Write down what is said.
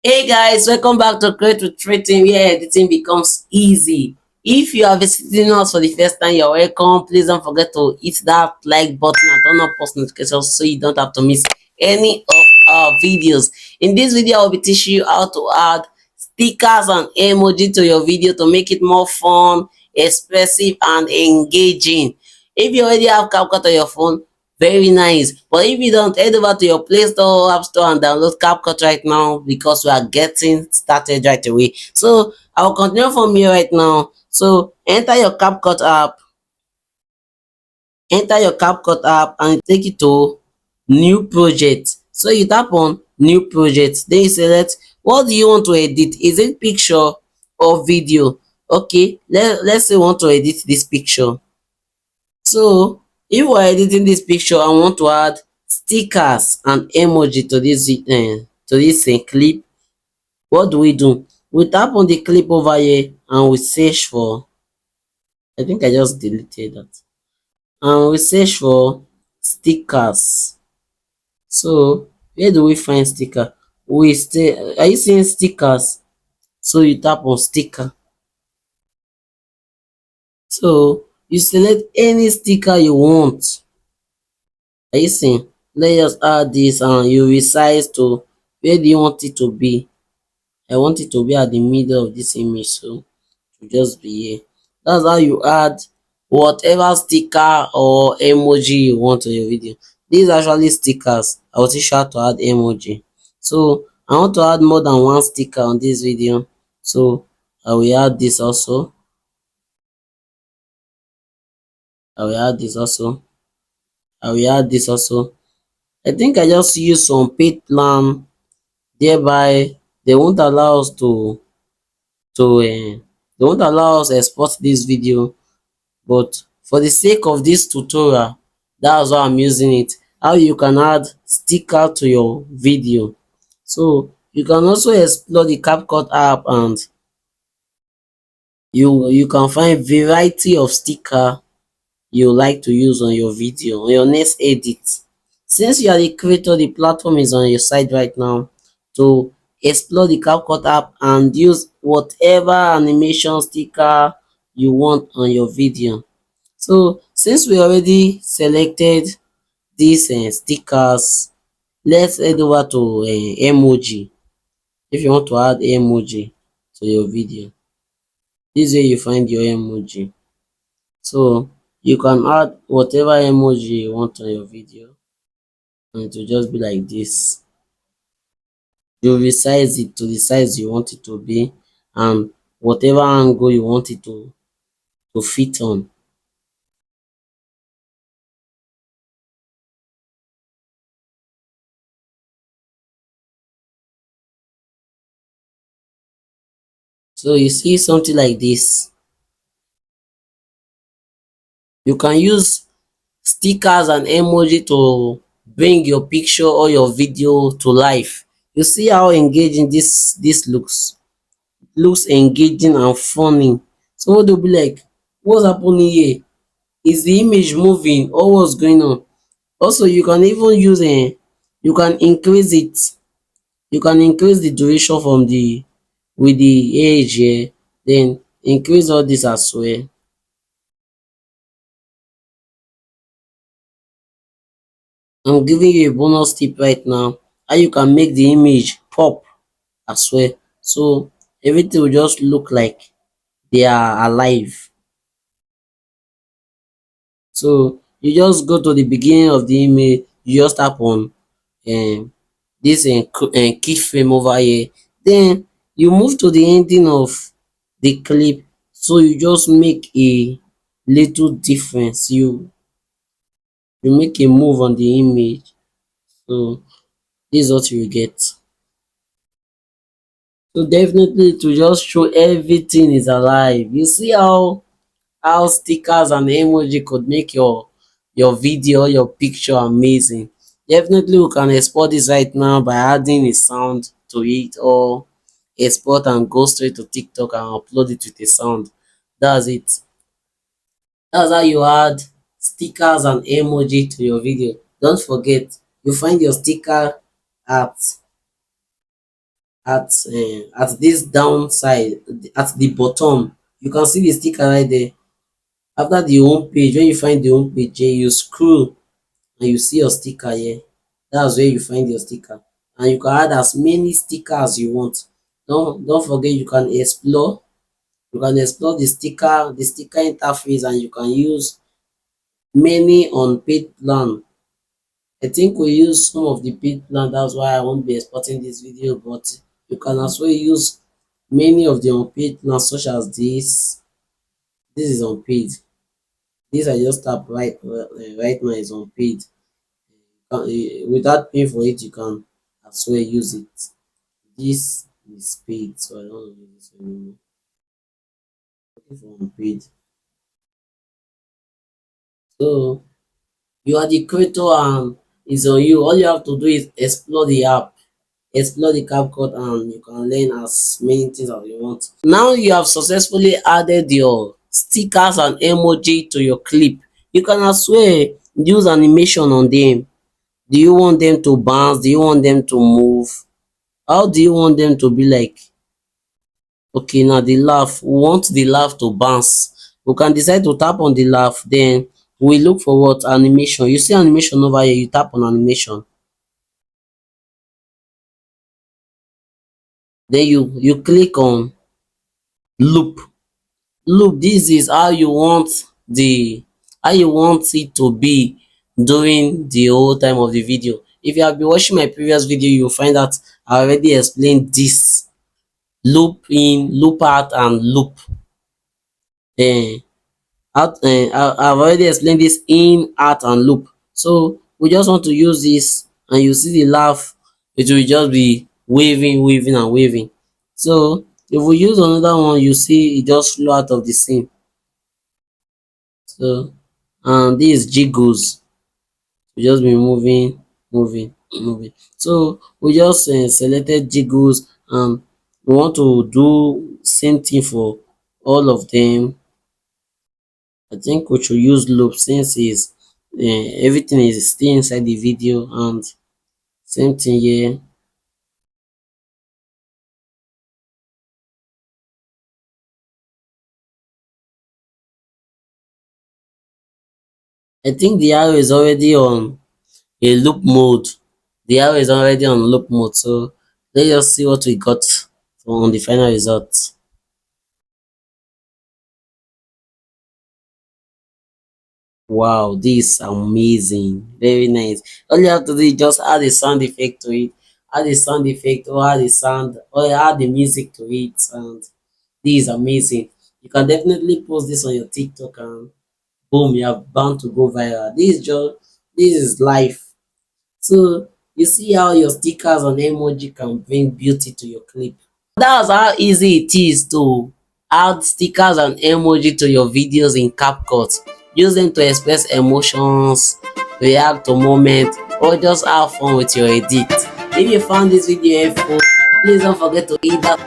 Hey guys, welcome back to Create with Freething, where editing becomes easy. If you are visiting us for the first time, you're welcome. Please don't forget to hit that like button and turn on post notifications so you don't have to miss any of our videos. In this video, I'll be teaching you how to add stickers and emoji to your video to make it more fun, expressive, and engaging. If you already have CapCut on your phone, very nice. But if you don't, head over to your Play Store, App Store, and download CapCut right now because we are getting started right away. So I'll continue from here right now. So enter your CapCut app and take it to new project. So you tap on new project, then you select what do you want to edit. Is it picture or video? Okay, let's say we want to edit this picture. So if we're editing this picture and want to add stickers and emoji to this clip, what do? We tap on the clip over here and we search for, I think I just deleted that, and we search for stickers. So where do we find sticker? We stay, are you seeing stickers? So you tap on sticker. So you select any sticker you want. Are you seeing? Let's just add this and you resize to where do you want it to be. I want it to be at the middle of this image, so to just be here. That's how you add whatever sticker or emoji you want to your video. These are actually stickers. I will teach you how to add emoji. So I want to add more than one sticker on this video, so I will add this also. I will add this also. I will add this also. I think I just use some paid plan, thereby they won't allow us they won't allow us export this video, but for the sake of this tutorial, that's why I'm using it. How you can add sticker to your video. So you can also explore the CapCut app and you can find variety of sticker you like to use on your video, on your next edit. Since you are the creator, the platform is on your side right now to explore the CapCut app and use whatever animation sticker you want on your video. So since we already selected these stickers, let's head over to emoji. If you want to add emoji to your video, this is where you find your emoji. So you can add whatever emoji you want on your video and it will just be like this. You resize it to the size you want it to be and whatever angle you want it to fit on. So you see something like this. You can use stickers and emoji to bring your picture or your video to life. You see how engaging this looks engaging and funny. So they'll be like, what's happening here? Is the image moving or what's going on? Also, you can even use a you can increase it. You can increase the duration from the with the age here, then increase all this as well. I'm giving you a bonus tip right now how you can make the image pop as well. So everything will just look like they are alive. So you just go to the beginning of the image, you just tap on this keyframe over here. Then you move to the ending of the clip. So you just make a little difference. You make a move on the image. So this is what you will get. So definitely to just show everything is alive. You see how stickers and emoji could make your video, your picture amazing. Definitely we can export this right now by adding a sound to it, or export and go straight to TikTok and upload it with a sound. That's it. That's how you add stickers and emoji to your video. Don't forget, you find your sticker at at this downside, at the bottom, you can see the sticker right there. After the home page, when you find the home page here, you scroll and you see your sticker here. That's where you find your sticker, and you can add as many stickers you want. Don't forget, you can explore the sticker interface, and you can use many on paid plan. I think we use some of the paid plan, that's why I won't be exporting this video, but you can as well use many of the unpaid plans, such as this is unpaid. This I just tap right now is unpaid. Without paying for it, you can as well use it. This is paid, so I don't want to use this anymore. Looking for unpaid. So you are the creator and it's on you. All you have to do is explore the app, explore the CapCut, and you can learn as many things as you want. Now you have successfully added your stickers and emoji to your clip. You can as well use animation on them. Do you want them to bounce? Do you want them to move? How do you want them to be like? Okay, now the laugh. We want the laugh to bounce. We can decide to tap on the laugh. Then we look for what animation. You see animation over here. You tap on animation. Then you click on loop. Loop. This is how you want it to be during the whole time of the video. If you have been watching my previous video, you'll find that I already explained this: loop in, loop out, and loop. um I've already explained this in, out, and loop. So we just want to use this, and you see the laugh, it will just be waving, waving, and waving. So if we use another one, you see it just flow out of the scene. So and this jiggles, we just be moving, moving, moving. So we just selected jiggles, and we want to do same thing for all of them. I think we should use loop, since is everything is still inside the video, and same thing here. I think the arrow is already on a loop mode. The arrow is already on loop mode. So let's just see what we got on the final result. Wow, this is amazing. Very nice. All you have to do is just add a sound effect to it. Add a sound effect, or add a sound, or add the music to it, and this is amazing. You can definitely post this on your TikTok, and boom, you are bound to go viral. This is life. So you see how your stickers and emoji can bring beauty to your clip. That's how easy it is to add stickers and emoji to your videos in CapCut. Use them to express emotions, react to moments, or just have fun with your edit. If you found this video helpful, please don't forget to hit that